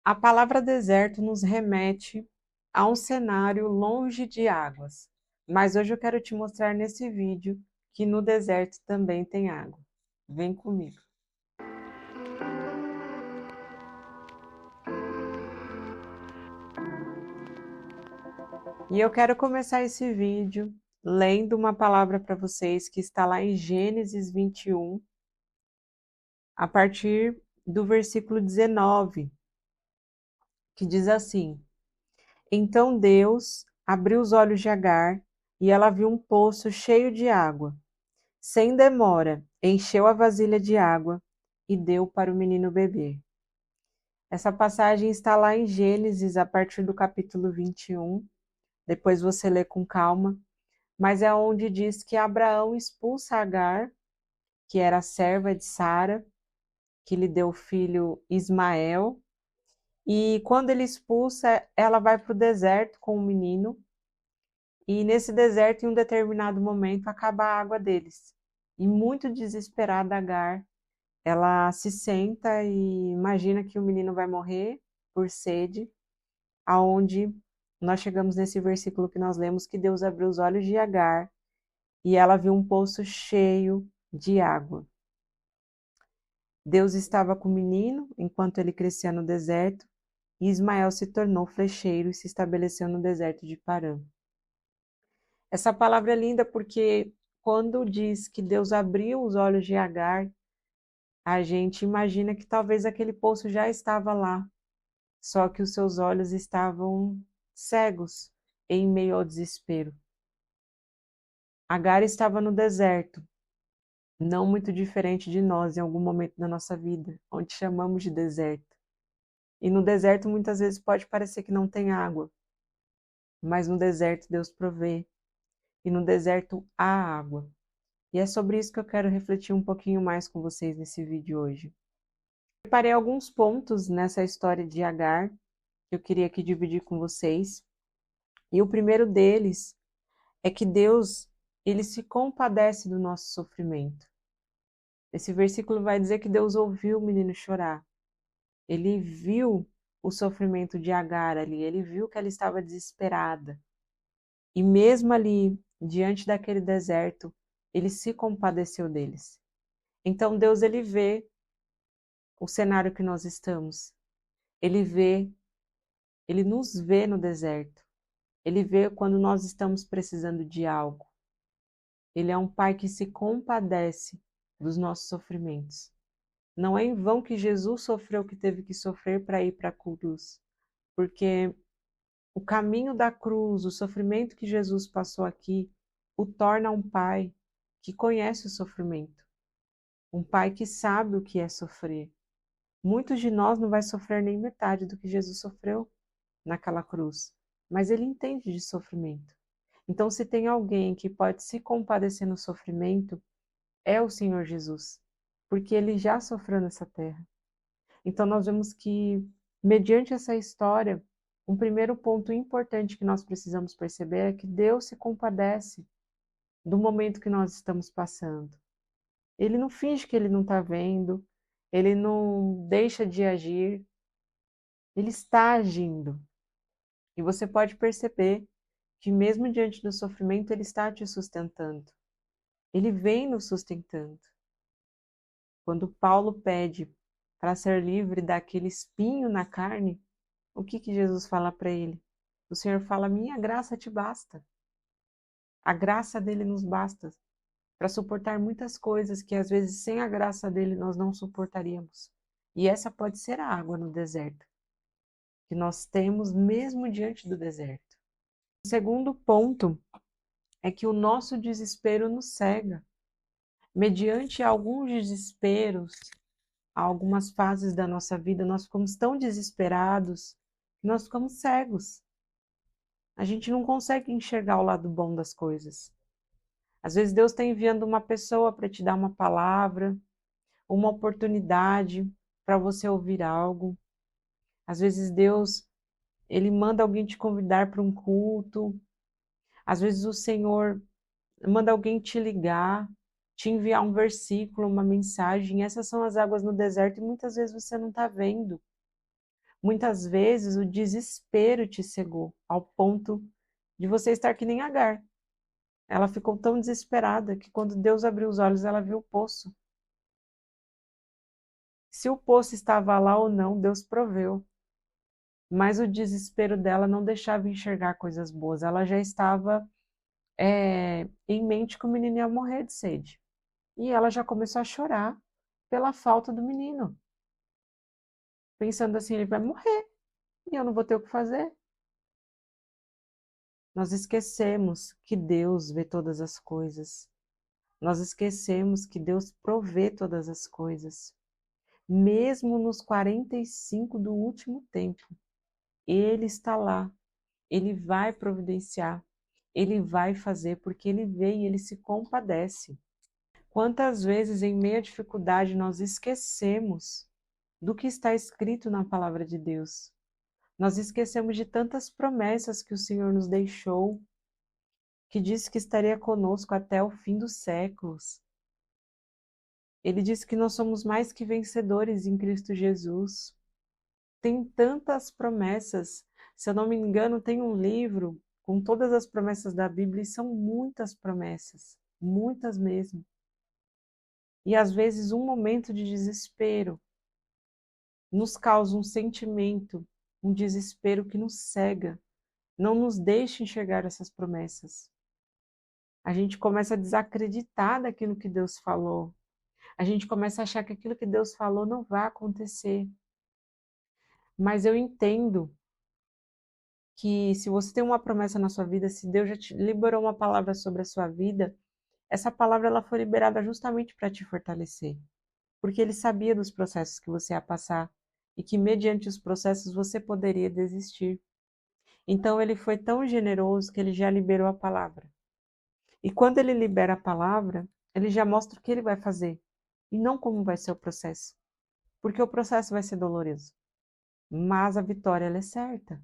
A palavra deserto nos remete a um cenário longe de águas, mas hoje eu quero te mostrar nesse vídeo que no deserto também tem água. Vem comigo. E eu quero começar esse vídeo lendo uma palavra para vocês que está lá em Gênesis 21, a partir do versículo 19, que diz assim: Então Deus abriu os olhos de Agar e ela viu um poço cheio de água. Sem demora, encheu a vasilha de água e deu para o menino beber. Essa passagem está lá em Gênesis, a partir do capítulo 21. Depois você lê com calma. Mas é onde diz que Abraão expulsa Agar, que era a serva de Sara, que lhe deu o filho Ismael. E quando ele expulsa, ela vai para o deserto com o menino. E nesse deserto, em um determinado momento, acaba a água deles. E muito desesperada, Agar, ela se senta e imagina que o menino vai morrer por sede, aonde nós chegamos nesse versículo que nós lemos, que Deus abriu os olhos de Agar e ela viu um poço cheio de água. Deus estava com o menino enquanto ele crescia no deserto, e Ismael se tornou flecheiro e se estabeleceu no deserto de Parã. Essa palavra é linda porque quando diz que Deus abriu os olhos de Agar, a gente imagina que talvez aquele poço já estava lá, só que os seus olhos estavam cegos em meio ao desespero. Agar estava no deserto, não muito diferente de nós em algum momento da nossa vida, onde chamamos de deserto. E no deserto muitas vezes pode parecer que não tem água, mas no deserto Deus provê, e no deserto há água. E é sobre isso que eu quero refletir um pouquinho mais com vocês nesse vídeo hoje. Preparei alguns pontos nessa história de Agar, que eu queria aqui dividir com vocês. E o primeiro deles é que Deus, ele se compadece do nosso sofrimento. Esse versículo vai dizer que Deus ouviu o menino chorar. Ele viu o sofrimento de Agar ali, ele viu que ela estava desesperada. E mesmo ali, diante daquele deserto, ele se compadeceu deles. Então Deus, ele vê o cenário que nós estamos. Ele nos vê no deserto. Ele vê quando nós estamos precisando de algo. Ele é um pai que se compadece dos nossos sofrimentos. Não é em vão que Jesus sofreu o que teve que sofrer para ir para a cruz, porque o caminho da cruz, o sofrimento que Jesus passou aqui, o torna um pai que conhece o sofrimento, um pai que sabe o que é sofrer. Muitos de nós não vai sofrer nem metade do que Jesus sofreu naquela cruz, mas ele entende de sofrimento. Então, se tem alguém que pode se compadecer no sofrimento, é o Senhor Jesus, porque ele já sofreu nessa terra. Então, nós vemos que, mediante essa história, um primeiro ponto importante que nós precisamos perceber é que Deus se compadece do momento que nós estamos passando. Ele não finge que ele não está vendo, ele não deixa de agir, ele está agindo. E você pode perceber que mesmo diante do sofrimento, ele está te sustentando. Ele vem nos sustentando. Quando Paulo pede para ser livre daquele espinho na carne, o que Jesus fala para ele? O Senhor fala: minha graça te basta. A graça dele nos basta para suportar muitas coisas que às vezes sem a graça dele nós não suportaríamos. E essa pode ser a água no deserto, que nós temos mesmo diante do deserto. O segundo ponto é que o nosso desespero nos cega. Mediante alguns desesperos, algumas fases da nossa vida, nós ficamos tão desesperados que nós ficamos cegos. A gente não consegue enxergar o lado bom das coisas. Às vezes Deus está enviando uma pessoa para te dar uma palavra, uma oportunidade para você ouvir algo. Às vezes Deus, ele manda alguém te convidar para um culto. Às vezes o Senhor manda alguém te ligar, te enviar um versículo, uma mensagem. Essas são as águas no deserto e muitas vezes você não está vendo. Muitas vezes o desespero te cegou, ao ponto de você estar que nem Agar. Ela ficou tão desesperada que quando Deus abriu os olhos, ela viu o poço. Se o poço estava lá ou não, Deus proveu. Mas o desespero dela não deixava enxergar coisas boas. Ela já estava em mente que o menino ia morrer de sede. E ela já começou a chorar pela falta do menino, pensando assim, ele vai morrer e eu não vou ter o que fazer. Nós esquecemos que Deus vê todas as coisas. Nós esquecemos que Deus provê todas as coisas. Mesmo nos 45 do último tempo, Ele está lá. Ele vai providenciar. Ele vai fazer porque Ele vê e Ele se compadece. Quantas vezes, em meio à dificuldade, nós esquecemos do que está escrito na palavra de Deus. Nós esquecemos de tantas promessas que o Senhor nos deixou, que disse que estaria conosco até o fim dos séculos. Ele disse que nós somos mais que vencedores em Cristo Jesus. Tem tantas promessas. Se eu não me engano, tem um livro com todas as promessas da Bíblia, e são muitas promessas, muitas mesmo. E às vezes um momento de desespero nos causa um sentimento, um desespero que nos cega, não nos deixa enxergar essas promessas. A gente começa a desacreditar daquilo que Deus falou. A gente começa a achar que aquilo que Deus falou não vai acontecer. Mas eu entendo que se você tem uma promessa na sua vida, se Deus já te liberou uma palavra sobre a sua vida, essa palavra ela foi liberada justamente para te fortalecer. Porque ele sabia dos processos que você ia passar e que mediante os processos você poderia desistir. Então ele foi tão generoso que ele já liberou a palavra. E quando ele libera a palavra, ele já mostra o que ele vai fazer e não como vai ser o processo. Porque o processo vai ser doloroso, mas a vitória ela é certa.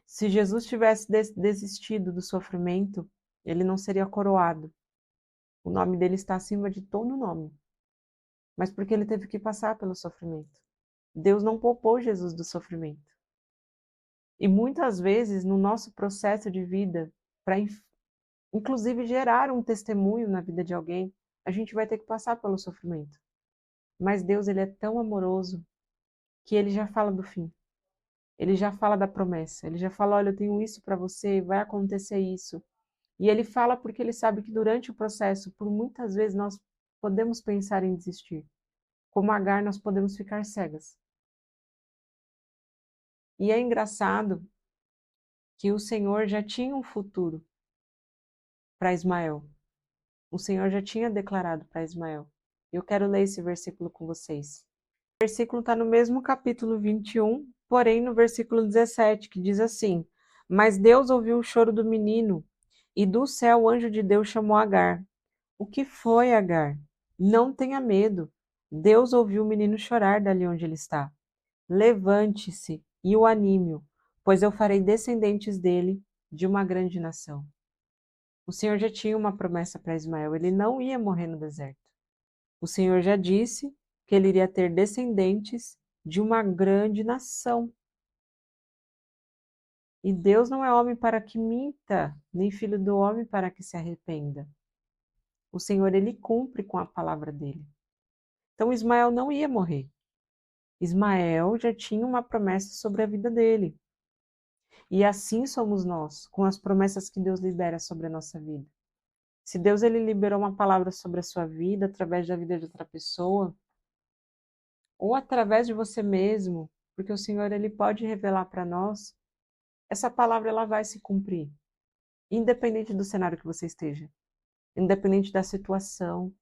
Se Jesus tivesse desistido do sofrimento, ele não seria coroado. O nome dele está acima de todo nome. Mas porque ele teve que passar pelo sofrimento. Deus não poupou Jesus do sofrimento. E muitas vezes, no nosso processo de vida, para inclusive gerar um testemunho na vida de alguém, a gente vai ter que passar pelo sofrimento. Mas Deus, ele é tão amoroso que ele já fala do fim. Ele já fala da promessa. Ele já fala, olha, eu tenho isso para você, vai acontecer isso. E ele fala porque ele sabe que durante o processo, por muitas vezes nós podemos pensar em desistir. Como Agar, nós podemos ficar cegas. E é engraçado que o Senhor já tinha um futuro para Ismael. O Senhor já tinha declarado para Ismael. Eu quero ler esse versículo com vocês. O versículo está no mesmo capítulo 21, porém no versículo 17, que diz assim: Mas Deus ouviu o choro do menino, e do céu o anjo de Deus chamou Agar. O que foi, Agar? Não tenha medo. Deus ouviu o menino chorar dali onde ele está. Levante-se e o anime-o, pois eu farei descendentes dele de uma grande nação. O Senhor já tinha uma promessa para Ismael, ele não ia morrer no deserto. O Senhor já disse que ele iria ter descendentes de uma grande nação. E Deus não é homem para que minta, nem filho do homem para que se arrependa. O Senhor, ele cumpre com a palavra dele. Então Ismael não ia morrer. Ismael já tinha uma promessa sobre a vida dele. E assim somos nós, com as promessas que Deus libera sobre a nossa vida. Se Deus ele liberou uma palavra sobre a sua vida, através da vida de outra pessoa, ou através de você mesmo, porque o Senhor ele pode revelar para nós, essa palavra ela vai se cumprir, independente do cenário que você esteja, independente da situação,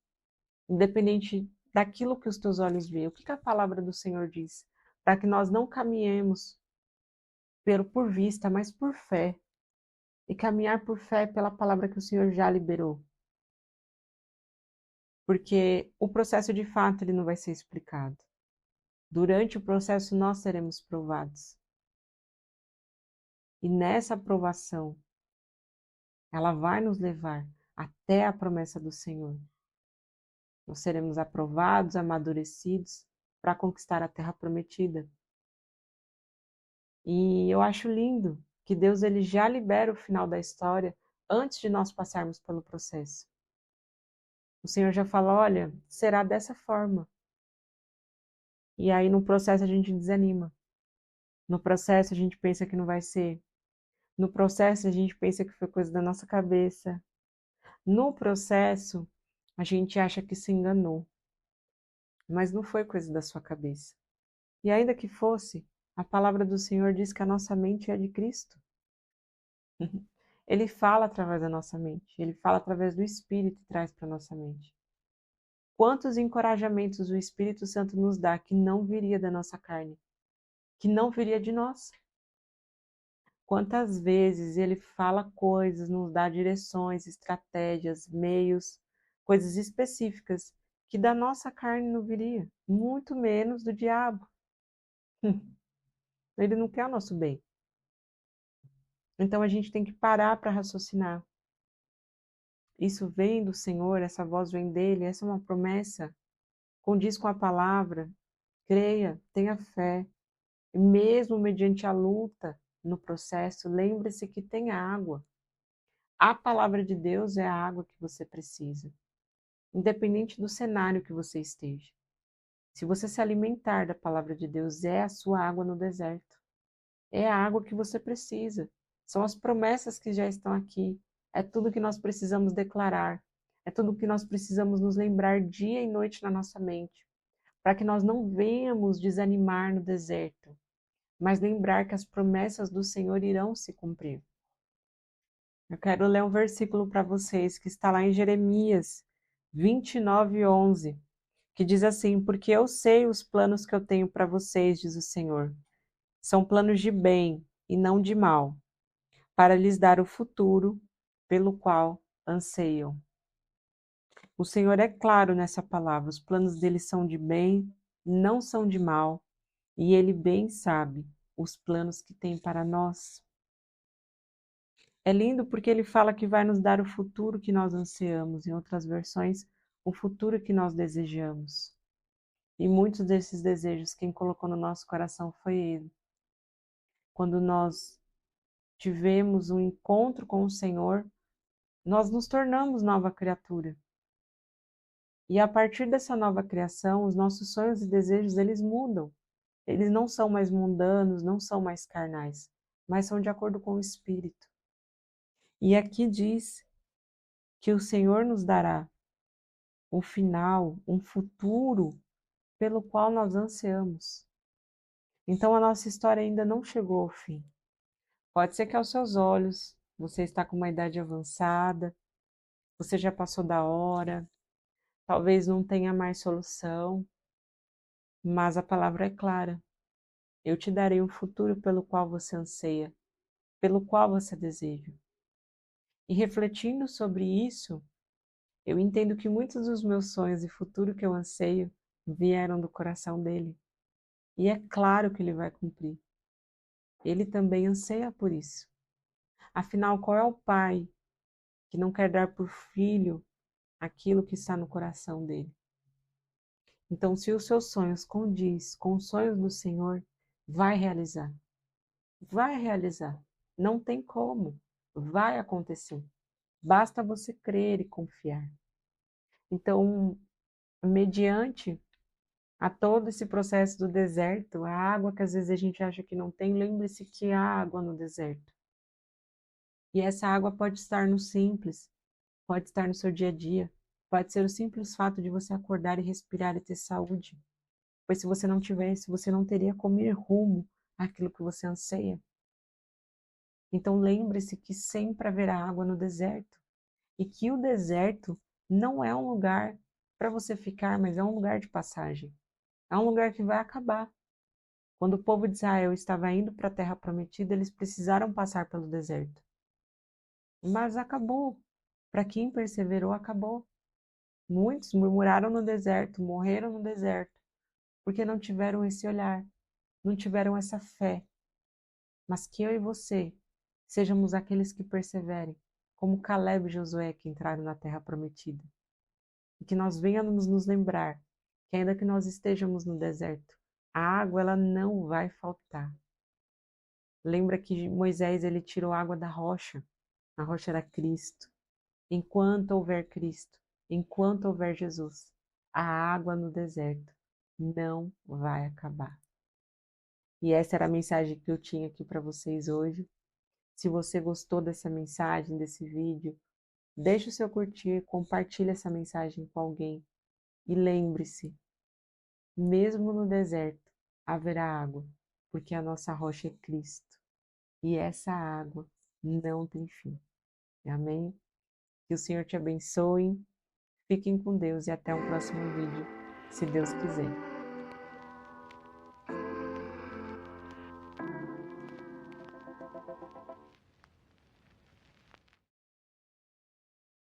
independente daquilo que os teus olhos veem. O que a palavra do Senhor diz? Para que nós não caminhemos por vista, mas por fé. E caminhar por fé pela palavra que o Senhor já liberou. Porque o processo de fato ele não vai ser explicado. Durante o processo nós seremos provados. E nessa aprovação, ela vai nos levar até a promessa do Senhor. Nós seremos aprovados, amadurecidos, para conquistar a terra prometida. E eu acho lindo que Deus ele já libera o final da história antes de nós passarmos pelo processo. O Senhor já fala, olha, será dessa forma. E aí no processo a gente desanima. No processo a gente pensa que não vai ser. No processo a gente pensa que foi coisa da nossa cabeça. No processo a gente acha que se enganou. Mas não foi coisa da sua cabeça. E ainda que fosse, a palavra do Senhor diz que a nossa mente é de Cristo. Ele fala através da nossa mente, ele fala através do Espírito e traz para a nossa mente. Quantos encorajamentos o Espírito Santo nos dá que não viria da nossa carne, que não viria de nós. Quantas vezes ele fala coisas, nos dá direções, estratégias, meios, coisas específicas que da nossa carne não viria, muito menos do diabo. Ele não quer o nosso bem. Então a gente tem que parar para raciocinar. Isso vem do Senhor, essa voz vem dele, essa é uma promessa. Condiz com a palavra, creia, tenha fé. E mesmo mediante a luta no processo, lembre-se que tem água. A palavra de Deus é a água que você precisa, independente do cenário que você esteja. Se você se alimentar da palavra de Deus, é a sua água no deserto. É a água que você precisa. São as promessas que já estão aqui. É tudo que nós precisamos declarar. É tudo que nós precisamos nos lembrar dia e noite na nossa mente, para que nós não venhamos desanimar no deserto, mas lembrar que as promessas do Senhor irão se cumprir. Eu quero ler um versículo para vocês que está lá em Jeremias 29:11, que diz assim: porque eu sei os planos que eu tenho para vocês, diz o Senhor. São planos de bem e não de mal, para lhes dar o futuro pelo qual anseiam. O Senhor é claro nessa palavra, os planos dele são de bem, não são de mal, e ele bem sabe os planos que tem para nós. É lindo porque ele fala que vai nos dar o futuro que nós ansiamos, em outras versões, o futuro que nós desejamos. E muitos desses desejos, quem colocou no nosso coração foi ele. Quando nós tivemos um encontro com o Senhor, nós nos tornamos nova criatura. E a partir dessa nova criação, os nossos sonhos e desejos, eles mudam. Eles não são mais mundanos, não são mais carnais, mas são de acordo com o Espírito. E aqui diz que o Senhor nos dará um final, um futuro pelo qual nós ansiamos. Então a nossa história ainda não chegou ao fim. Pode ser que aos seus olhos você está com uma idade avançada, você já passou da hora, talvez não tenha mais solução, mas a palavra é clara. Eu te darei um futuro pelo qual você anseia, pelo qual você deseja. E refletindo sobre isso, eu entendo que muitos dos meus sonhos e futuro que eu anseio vieram do coração dele. E é claro que ele vai cumprir. Ele também anseia por isso. Afinal, qual é o pai que não quer dar por filho aquilo que está no coração dele? Então, se os seus sonhos condiz com os sonhos do Senhor, vai realizar. Vai realizar. Não tem como. Vai acontecer. Basta você crer e confiar. Então, mediante a todo esse processo do deserto, a água que às vezes a gente acha que não tem, lembre-se que há água no deserto. E essa água pode estar no simples, pode estar no seu dia a dia, pode ser o simples fato de você acordar e respirar e ter saúde. Pois se você não tivesse, você não teria como ir rumo àquilo que você anseia. Então lembre-se que sempre haverá água no deserto e que o deserto não é um lugar para você ficar, mas é um lugar de passagem. É um lugar que vai acabar. Quando o povo de Israel estava indo para a terra prometida, eles precisaram passar pelo deserto. Mas acabou. Para quem perseverou, acabou. Muitos murmuraram no deserto, morreram no deserto, porque não tiveram esse olhar, não tiveram essa fé. Mas que eu e você sejamos aqueles que perseverem, como Caleb e Josué que entraram na terra prometida. E que nós venhamos nos lembrar que ainda que nós estejamos no deserto, a água ela não vai faltar. Lembra que Moisés ele tirou água da rocha, a rocha era Cristo. Enquanto houver Cristo, enquanto houver Jesus, a água no deserto não vai acabar. E essa era a mensagem que eu tinha aqui para vocês hoje. Se você gostou dessa mensagem, desse vídeo, deixe o seu curtir, compartilhe essa mensagem com alguém. E lembre-se, mesmo no deserto haverá água, porque a nossa rocha é Cristo. E essa água não tem fim. Amém? Que o Senhor te abençoe. Fiquem com Deus e até o próximo vídeo, se Deus quiser.